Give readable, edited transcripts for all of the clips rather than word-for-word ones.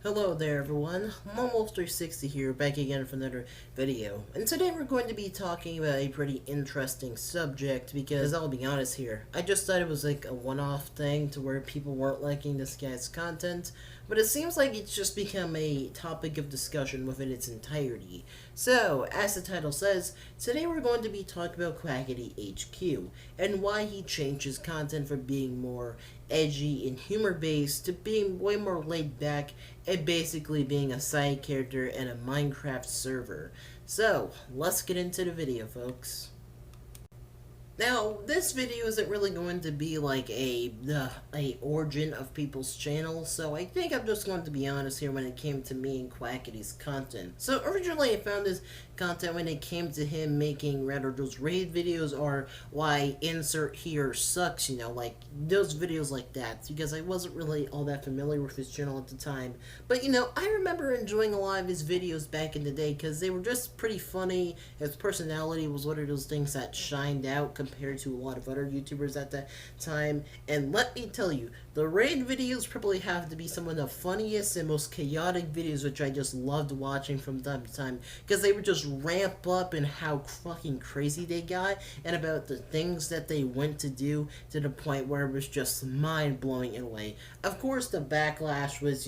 Hello there everyone, Momo360 here, back again for another video. And today we're going to be talking about a pretty interesting subject because I'll be honest here, I just thought it was like a one-off thing to where people weren't liking this guy's content, but it seems like it's just become a topic of discussion within its entirety. So, as the title says, today we're going to be talking about Quackity HQ and why he changed his content from being more edgy and humor based to being way more laid back and basically being a side character in a Minecraft server. So, let's get into the video, folks. Now, this video isn't really going to be like a origin of people's channels, so I think I'm just going to be honest here when it came to me and Quackity's content. So originally I found his content when it came to him making rather those raid videos or why insert here sucks, like those videos like that, because I wasn't really all that familiar with his channel at the time. But I remember enjoying a lot of his videos back in the day because they were just pretty funny. His personality was one of those things that shined out compared to a lot of other YouTubers at that time. And let me tell you, the raid videos probably have to be some of the funniest and most chaotic videos, which I just loved watching from time to time because they would just ramp up in how fucking crazy they got and about the things that they went to do to the point where it was just mind-blowing in a way. Of course, the backlash was,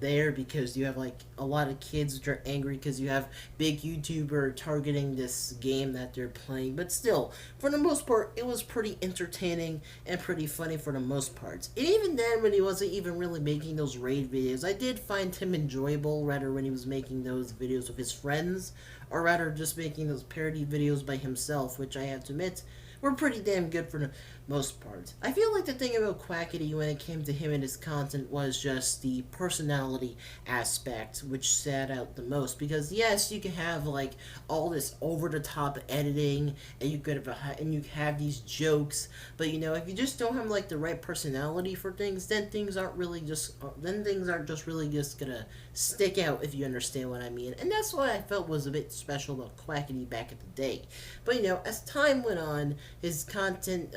there because you have like a lot of kids which are angry because you have big YouTuber targeting this game that they're playing, but still, for the most part, it was pretty entertaining and pretty funny for the most part. And even then, when he wasn't even really making those raid videos, I did find him enjoyable, rather when he was making those videos with his friends, or rather just making those parody videos by himself, which I have to admit were pretty damn good for the most part. I feel like the thing about Quackity when it came to him and his content was just the personality aspect, which sat out the most. Because yes, you can have like all this over-the-top editing, and you have these jokes, but if you just don't have like the right personality for things, then things aren't just really just gonna stick out, if you understand what I mean. And that's what I felt was a bit special about Quackity back in the day. But as time went on, his content,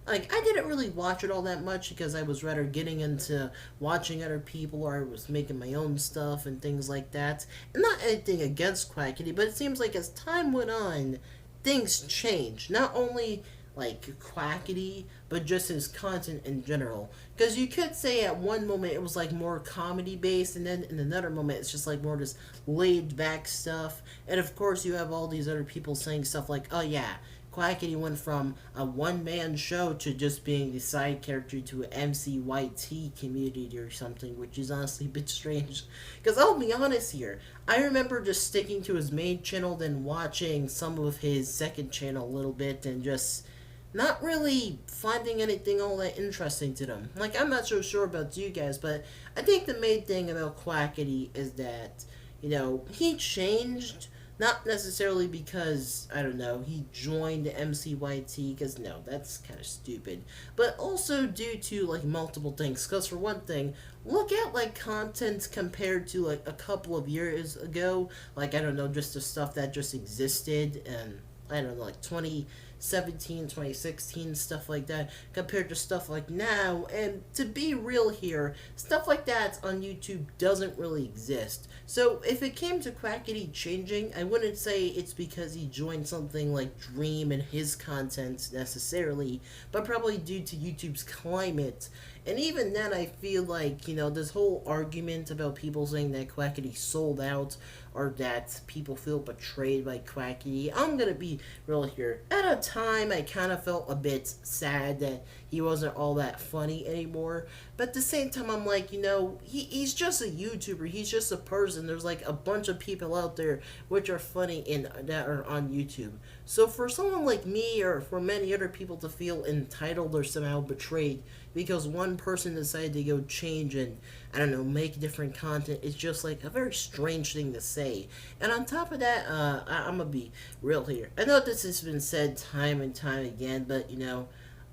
like, I didn't really watch it all that much because I was rather getting into watching other people, or I was making my own stuff and things like that. And not anything against Quackity, but it seems like as time went on, things changed. Not only like Quackity, but just his content in general. Because you could say at one moment it was like more comedy based, and then in another moment it's just like more just laid back stuff. And of course, you have all these other people saying stuff like, oh yeah, Quackity went from a one-man show to just being the side character to an MCYT community or something, which is honestly a bit strange. Because I'll be honest here, I remember just sticking to his main channel, then watching some of his second channel a little bit, and just not really finding anything all that interesting to them. Like, I'm not so sure about you guys, but I think the main thing about Quackity is that, he changed. Not necessarily because, I don't know, he joined MCYT, because no, that's kind of stupid. But also due to, like, multiple things. Because for one thing, look at, like, content compared to, like, a couple of years ago. Like, I don't know, just the stuff that just existed, and I don't know, like 2017, 2016, stuff like that, compared to stuff like now. And to be real here, stuff like that on YouTube doesn't really exist. So if it came to Quackity changing, I wouldn't say it's because he joined something like Dream and his content necessarily, but probably due to YouTube's climate. And even then, I feel like, this whole argument about people saying that Quackity sold out or that people feel betrayed by Quackity, I'm gonna be real here. At a time, I kind of felt a bit sad that he wasn't all that funny anymore. But at the same time, I'm like, he's just a YouTuber. He's just a person. There's like a bunch of people out there which are funny in that are on YouTube. So for someone like me, or for many other people to feel entitled or somehow betrayed because one person decided to go change and, I don't know, make different content, it's just like a very strange thing to say. And on top of that, I'm gonna be real here. I know this has been said time and time again, but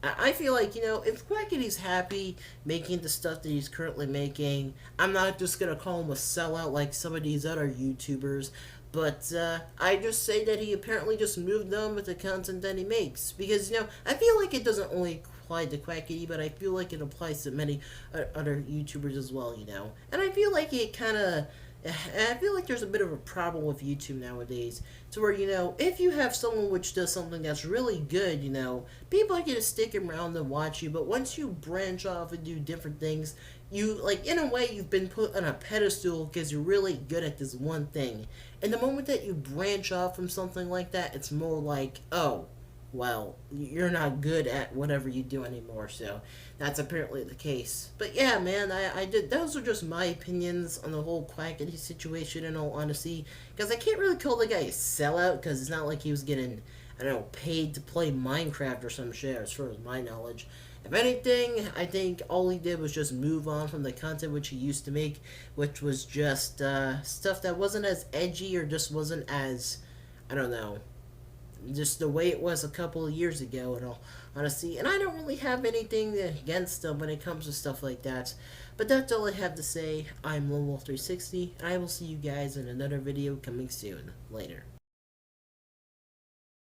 I feel like, if Quackity's happy making the stuff that he's currently making, I'm not just gonna call him a sellout like some of these other YouTubers. But I just say that he apparently just moved on with the content that he makes. Because, I feel like it doesn't only applied to Quackity, but I feel like it applies to many other YouTubers as well, you know. And I feel like it kind of. I feel like there's a bit of a problem with YouTube nowadays, to where, you know, if you have someone which does something that's really good, you know, people are gonna stick around and watch you. But once you branch off and do different things, you, like, in a way, you've been put on a pedestal because you're really good at this one thing. And the moment that you branch off from something like that, it's more like, oh, well, you're not good at whatever you do anymore. So that's apparently the case. But yeah, man, I did. Those are just my opinions on the whole Quackity situation. In all honesty, because I can't really call the guy a sellout, because it's not like he was getting, I don't know, paid to play Minecraft or some shit, as far as my knowledge. If anything, I think all he did was just move on from the content which he used to make, which was just stuff that wasn't as edgy, or just wasn't as, I don't know, just the way it was a couple of years ago, and all honesty. And I don't really have anything against them when it comes to stuff like that. But that's all I have to say. I'm Lone Wolf 360, and I will see you guys in another video coming soon. Later.